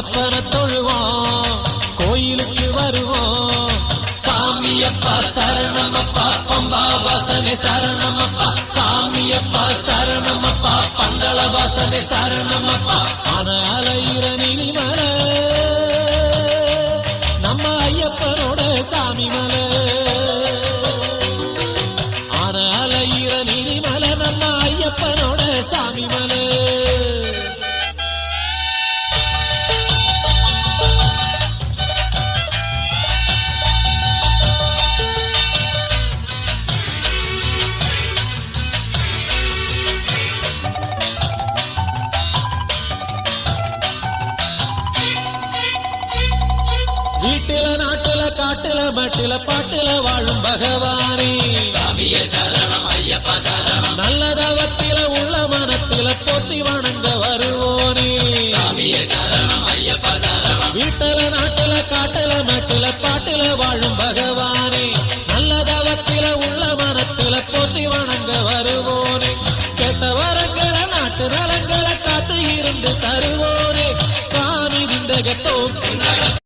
ஐயப்பனை தொழுவோம் கோயிலுக்கு வருவோம் சாமியப்பா சரணமப்பா பம்பா வாசனை சரணமப்பா சாமியப்பா சரணமப்பா பந்தள வாசனை சரணமப்பா அலையிற நீலிமலை நம்ம ஐயப்பனோட சாமி மலை அலையிற நீலிமலை நம்ம ஐயப்பனோட சாமி மலை வீட்டில நாட்டுல காட்டுல மட்டில பாட்டுல வாழும் பகவானே சாமியே சரணம் ஐயப்பா சரணம் நல்லதவத்தில உள்ள மனத்தில போற்றி வணங்க வருவோனே சாமியே சரணம் ஐயப்பா சரணம் வீட்டில நாட்டுல காட்டுல மட்டில பாட்டுல வாழும் பகவானே நல்லதவத்தில உள்ள மனத்தில போற்றி வணங்க வருவோனே கேட்ட வரங்களை நாட்டு நலங்களை காத்து இருந்து தருவோனே சாமி திண்டகத்தோம்